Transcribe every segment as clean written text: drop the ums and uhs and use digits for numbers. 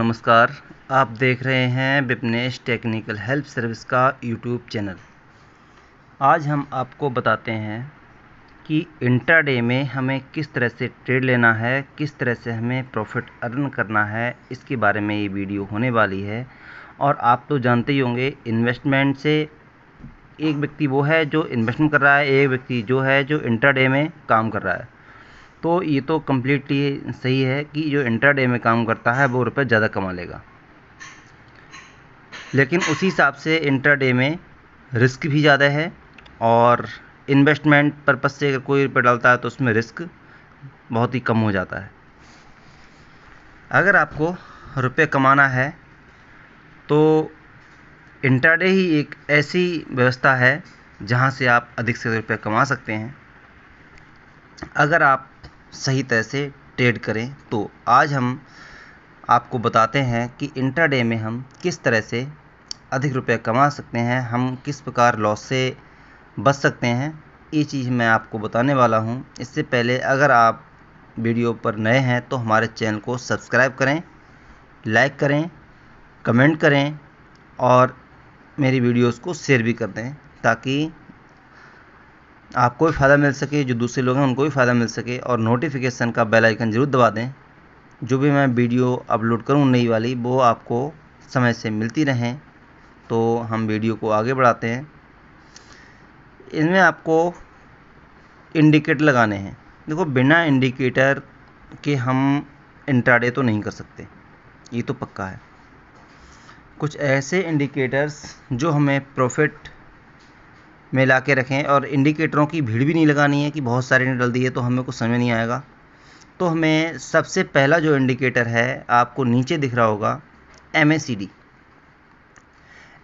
नमस्कार। आप देख रहे हैं विपनेश टेक्निकल हेल्प सर्विस का यूट्यूब चैनल। आज हम आपको बताते हैं कि इंट्राडे में हमें किस तरह से ट्रेड लेना है, किस तरह से हमें प्रॉफिट अर्न करना है, इसके बारे में ये वीडियो होने वाली है। और आप तो जानते ही होंगे, इन्वेस्टमेंट से एक व्यक्ति वो है जो इन्वेस्टमेंट कर रहा है, एक व्यक्ति जो है जो इंट्राडे में काम कर रहा है। तो ये तो कम्प्लीटली सही है कि जो इंट्राडे में काम करता है वो रुपये ज़्यादा कमा लेगा, लेकिन उसी हिसाब से इंट्राडे में रिस्क भी ज़्यादा है। और इन्वेस्टमेंट पर्पज़ से अगर कोई रुपये डालता है तो उसमें रिस्क बहुत ही कम हो जाता है। अगर आपको रुपये कमाना है तो इंट्राडे ही एक ऐसी व्यवस्था है जहां से आप अधिक से रुपये कमा सकते हैं, अगर आप सही तरह से ट्रेड करें। तो आज हम आपको बताते हैं कि इंट्राडे में हम किस तरह से अधिक रुपए कमा सकते हैं, हम किस प्रकार लॉस से बच सकते हैं, ये चीज़ मैं आपको बताने वाला हूं। इससे पहले अगर आप वीडियो पर नए हैं तो हमारे चैनल को सब्सक्राइब करें, लाइक करें, कमेंट करें और मेरी वीडियोस को शेयर भी कर दें, ताकि आपको भी फ़ायदा मिल सके, जो दूसरे लोग हैं उनको भी फ़ायदा मिल सके। और नोटिफिकेशन का बेल आइकन ज़रूर दबा दें, जो भी मैं वीडियो अपलोड करूं नई वाली वो आपको समय से मिलती रहें। तो हम वीडियो को आगे बढ़ाते हैं। इसमें आपको इंडिकेटर लगाने हैं। देखो, बिना इंडिकेटर के हम इंट्राडे तो नहीं कर सकते, ये तो पक्का है। कुछ ऐसे इंडिकेटर्स जो हमें प्रॉफिट में ला के रखें, और इंडिकेटरों की भीड़ भी नहीं लगानी है कि बहुत सारे ने डाल दिए तो हमें कुछ समझ नहीं आएगा। तो हमें सबसे पहला जो इंडिकेटर है, आपको नीचे दिख रहा होगा,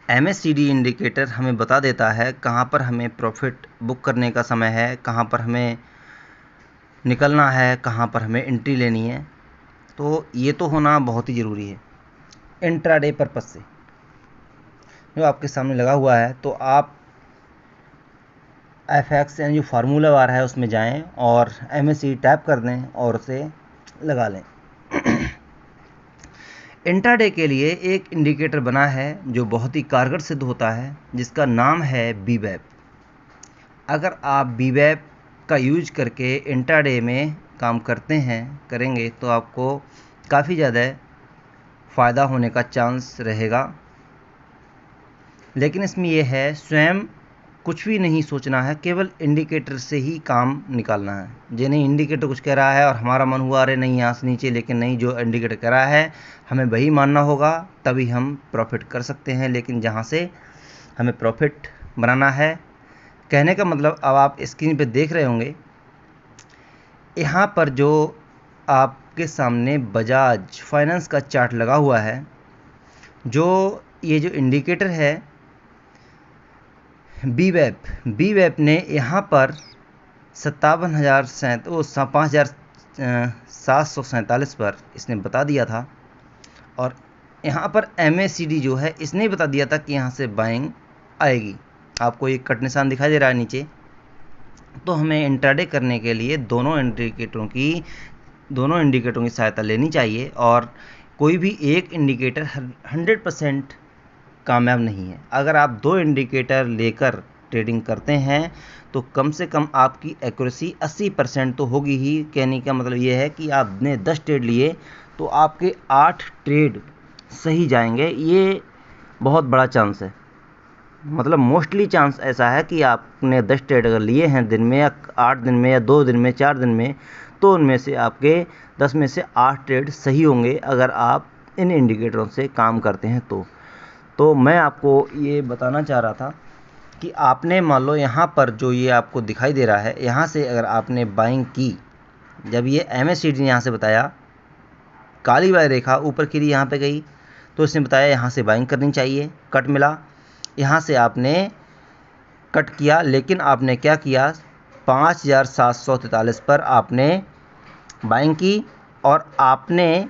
MACD इंडिकेटर हमें बता देता है कहाँ पर हमें प्रॉफिट बुक करने का समय है, कहाँ पर हमें निकलना है, कहाँ पर हमें एंट्री लेनी है। तो ये तो होना बहुत ही ज़रूरी है इंट्राडे पर्पज़ से। जो आपके सामने लगा हुआ है, तो आप FX यानी जो फार्मूला बार है उसमें जाएं और MACD टैप कर दें और उसे लगा लें। इंट्राडे के लिए एक इंडिकेटर बना है जो बहुत ही कारगर सिद्ध होता है, जिसका नाम है BWAP। अगर आप BWAP का यूज करके इंट्राडे में काम करेंगे तो आपको काफ़ी ज़्यादा फ़ायदा होने का चांस रहेगा। लेकिन इसमें यह है, स्वयं कुछ भी नहीं सोचना है, केवल इंडिकेटर से ही काम निकालना है। ये नहीं इंडिकेटर कुछ कह रहा है और हमारा मन हुआ अरे नहीं यहाँ से नीचे, लेकिन नहीं, जो इंडिकेटर कह रहा है हमें वही मानना होगा, तभी हम प्रॉफिट कर सकते हैं। लेकिन जहाँ से हमें प्रॉफिट बनाना है, कहने का मतलब, अब आप स्क्रीन पे देख रहे होंगे, यहाँ पर जो आपके सामने बजाज फाइनेंस का चार्ट लगा हुआ है, जो ये जो इंडिकेटर है BWAP ने यहाँ पर 5,747 पर इसने बता दिया था। और यहाँ पर MACD जो है इसने बता दिया था कि यहाँ से बाइंग आएगी। आपको ये कट निशान दिखाई दे रहा है नीचे। तो हमें इंट्राडे करने के लिए दोनों इंडिकेटरों की सहायता लेनी चाहिए, और कोई भी एक इंडिकेटर 100% कामयाब नहीं है। अगर आप 2 इंडिकेटर लेकर ट्रेडिंग करते हैं तो कम से कम आपकी एक्यूरेसी 80% तो होगी ही। कहने का मतलब ये है कि आपने 10 ट्रेड लिए तो आपके 8 ट्रेड सही जाएंगे। ये बहुत बड़ा चांस है, मतलब मोस्टली चांस ऐसा है कि आपने 10 ट्रेड अगर लिए हैं दिन में, या 8 दिन में, या 2 दिन में, 4 दिन में, तो उनमें से आपके 10 में से 8 ट्रेड सही होंगे अगर आप इन इंडिकेटरों से काम करते हैं। तो मैं आपको ये बताना चाह रहा था कि आपने मान लो यहाँ पर जो ये आपको दिखाई दे रहा है, यहाँ से अगर आपने बाइंग की, जब ये MACD ने यहाँ से बताया, काली वाली रेखा ऊपर की यहाँ पे गई, तो इसने बताया यहाँ से बाइंग करनी चाहिए, कट मिला, यहाँ से आपने कट किया, लेकिन आपने क्या किया, 5,743 पर आपने बाइंग की और आपने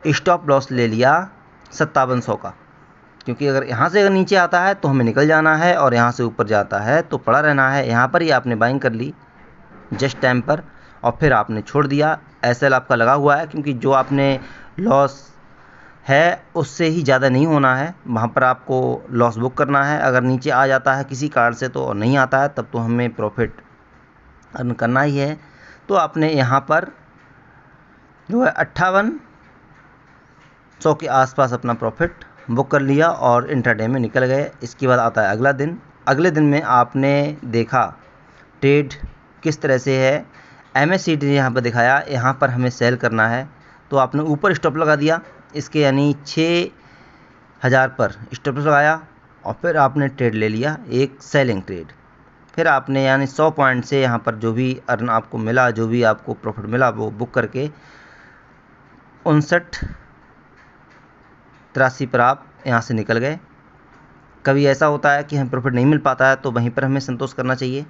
स्टॉप लॉस ले लिया 5700 का। क्योंकि अगर यहाँ से नीचे आता है तो हमें निकल जाना है, और यहाँ से ऊपर जाता है तो पड़ा रहना है। यहाँ पर ही आपने बाइंग कर ली जस्ट टाइम पर, और फिर आपने छोड़ दिया। SL आपका लगा हुआ है, क्योंकि जो आपने लॉस है उससे ही ज़्यादा नहीं होना है, वहाँ पर आपको लॉस बुक करना है। अगर नीचे आ जाता है किसी कारण से तो, और नहीं आता है तब तो हमें प्रॉफिट अर्न करना ही है। तो आपने यहाँ पर जो है 5800 के आसपास अपना प्रॉफिट बुक कर लिया और इंट्राडे में निकल गए। इसके बाद आता है अगला दिन। अगले दिन में आपने देखा ट्रेड किस तरह से है। MACD ने यहाँ पर दिखाया, यहाँ पर हमें सेल करना है तो आपने ऊपर स्टॉप लगा दिया इसके, यानी 6000 पर स्टॉप लॉस लगाया और फिर आपने ट्रेड ले लिया, एक सेलिंग ट्रेड। फिर आपने यानी 100 पॉइंट से यहाँ पर जो भी अर्न आपको मिला, जो भी आपको प्रॉफिट मिला वो बुक करके 5983 पर आप यहाँ से निकल गए। कभी ऐसा होता है कि हमें प्रॉफिट नहीं मिल पाता है तो वहीं पर हमें संतोष करना चाहिए,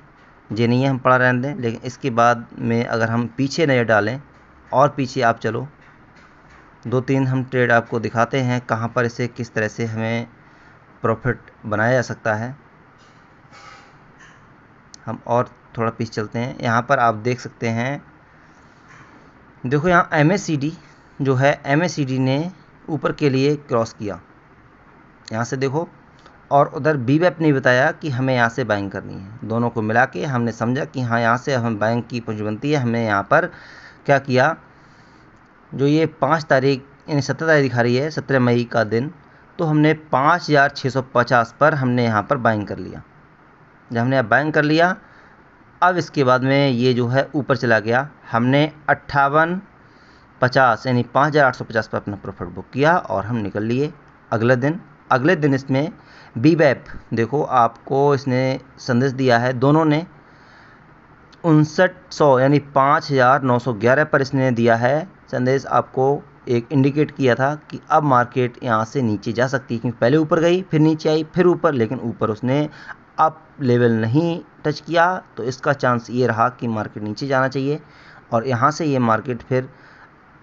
ये नहीं है हम पड़ा रहने दें। लेकिन इसके बाद में अगर हम पीछे नज़र डालें और पीछे आप चलो, 2-3 हम ट्रेड आपको दिखाते हैं कहाँ पर इसे किस तरह से हमें प्रॉफिट बनाया जा सकता है। हम और थोड़ा पीछे चलते हैं। यहाँ पर आप देख सकते हैं, देखो यहाँ MACD जो है, MACD ने ऊपर के लिए क्रॉस किया यहाँ से देखो, और उधर BWAP ने बताया कि हमें यहाँ से बाइंग करनी है। दोनों को मिला के हमने समझा कि हाँ यहाँ से हम बाइंग की पोजीशन बनती है। हमने यहाँ पर क्या किया, जो ये 5 तारीख यानी 17 तारीख दिखा रही है, 17 मई का दिन, तो हमने 5650 पर हमने यहाँ पर बाइंग कर लिया। जब हमने अब बाइंग कर लिया, अब इसके बाद में ये जो है ऊपर चला गया। हमने 5850 यानी 5850 पर अपना प्रॉफिट बुक किया और हम निकल लिए अगले दिन। अगले दिन इसमें BWAP देखो आपको इसने संदेश दिया है, दोनों ने 5900 यानी 5911 पर इसने दिया है संदेश, आपको एक इंडिकेट किया था कि अब मार्केट यहाँ से नीचे जा सकती है, क्योंकि पहले ऊपर गई फिर नीचे आई फिर ऊपर, लेकिन ऊपर उसने अप लेवल नहीं टच किया, तो इसका चांस ये रहा कि मार्केट नीचे जाना चाहिए। और यहाँ से ये मार्केट फिर,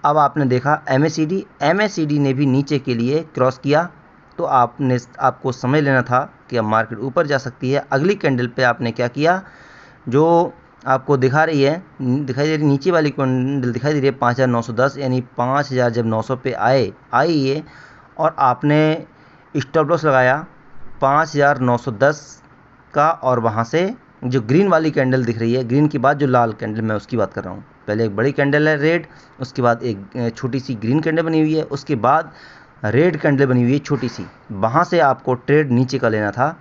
अब आपने देखा MACD ने भी नीचे के लिए क्रॉस किया, तो आपको समझ लेना था कि अब मार्केट ऊपर जा सकती है। अगली कैंडल पे आपने क्या किया, जो आपको दिखाई दे रही नीचे वाली कैंडल दिखाई दे रही है 5910, यानी 5000 जब 900 पे आई ये, और आपने स्टॉप लॉस लगाया 5910 का, और वहाँ से जो ग्रीन वाली कैंडल दिख रही है, ग्रीन के बाद जो लाल कैंडल, मैं उसकी बात कर रहा हूँ। पहले एक बड़ी कैंडल है रेड, उसके बाद एक छोटी सी ग्रीन कैंडल बनी हुई है, उसके बाद रेड कैंडल बनी हुई है छोटी सी। वहाँ से आपको ट्रेड नीचे का लेना था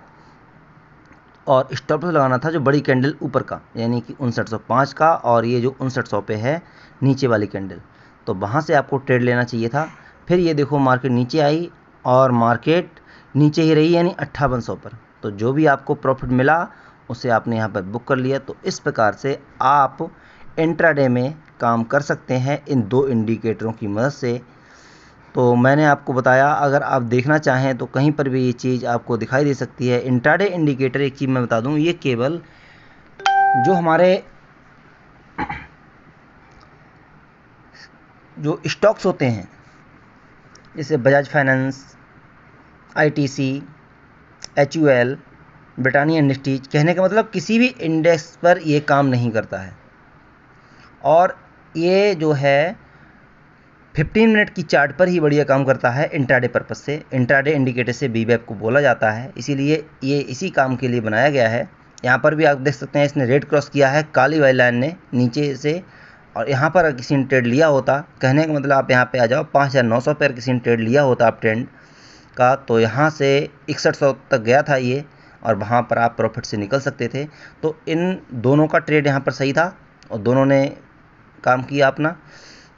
और स्टॉप लॉस लगाना था जो बड़ी कैंडल ऊपर का, यानी कि 5905 का, और ये जो 5900 पे है नीचे वाली कैंडल, तो वहाँ से आपको ट्रेड लेना चाहिए था। फिर ये देखो मार्केट नीचे आई और मार्केट नीचे ही रही, यानी 5800 पर, तो जो भी आपको प्रॉफिट मिला उसे आपने यहाँ पर बुक कर लिया। तो इस प्रकार से आप इंट्राडे में काम कर सकते हैं इन 2 इंडिकेटरों की मदद से। तो मैंने आपको बताया, अगर आप देखना चाहें तो कहीं पर भी ये चीज़ आपको दिखाई दे सकती है। इंट्राडे इंडिकेटर, एक चीज़ मैं बता दूं, ये केवल जो हमारे जो स्टॉक्स होते हैं, जैसे Bajaj finance, ITC, HUL, Britannia industries, कहने का मतलब किसी भी इंडेक्स पर ये काम नहीं करता है। और ये जो है 15 मिनट की चार्ट पर ही बढ़िया काम करता है इंट्राडे पर्पस से। इंट्राडे इंडिकेटर से BWAP को बोला जाता है, इसीलिए ये इसी काम के लिए बनाया गया है। यहाँ पर भी आप देख सकते हैं इसने रेड क्रॉस किया है काली वाली लाइन ने नीचे से, और यहाँ पर किसी ने ट्रेड लिया होता, कहने का मतलब आप यहाँ पे आ जाओ 5900 पर किसी ने ट्रेड लिया होता आप ट्रेंड का, तो यहाँ से 6100 तक गया था ये, और वहाँ पर आप प्रॉफिट से निकल सकते थे। तो इन दोनों का ट्रेड यहाँ पर सही था और दोनों ने काम किया अपना।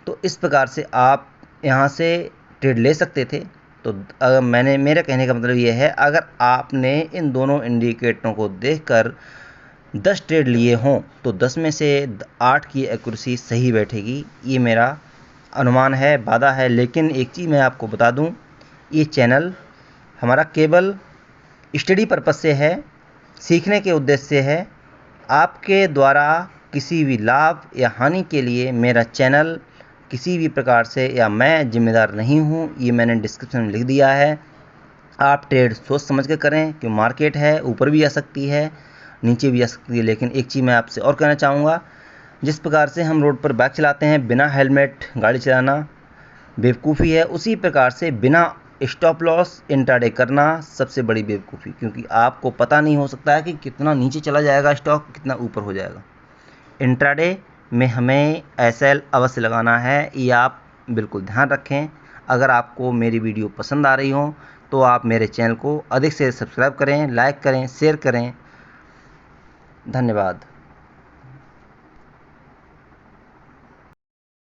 तो इस प्रकार से आप यहाँ से ट्रेड ले सकते थे। तो अगर मेरा कहने का मतलब ये है, अगर आपने इन दोनों इंडिकेटरों को देखकर 10 ट्रेड लिए हों तो 10 में से 8 की एक्यूरेसी सही बैठेगी, ये मेरा अनुमान है, वादा है। लेकिन एक चीज़ मैं आपको बता दूं, ये चैनल हमारा केवल स्टडी पर्पस से है, सीखने के उद्देश्य से है। आपके द्वारा किसी भी लाभ या हानि के लिए मेरा चैनल किसी भी प्रकार से या मैं जिम्मेदार नहीं हूँ, ये मैंने डिस्क्रिप्शन में लिख दिया है। आप ट्रेड सोच समझ के करें, कि मार्केट है ऊपर भी आ सकती है नीचे भी आ सकती है। लेकिन एक चीज़ मैं आपसे और कहना चाहूँगा, जिस प्रकार से हम रोड पर बाइक चलाते हैं बिना हेलमेट गाड़ी चलाना बेवकूफ़ी है, उसी प्रकार से बिना स्टॉप लॉस इंट्राडे करना सबसे बड़ी बेवकूफ़ी, क्योंकि आपको पता नहीं हो सकता है कि कितना नीचे चला जाएगा स्टॉक, कितना ऊपर हो जाएगा। इंट्राडे में हमें एसएल अवश्य लगाना है, ये आप बिल्कुल ध्यान रखें। अगर आपको मेरी वीडियो पसंद आ रही हो तो आप मेरे चैनल को अधिक से सब्सक्राइब करें, लाइक करें, शेयर करें। धन्यवाद।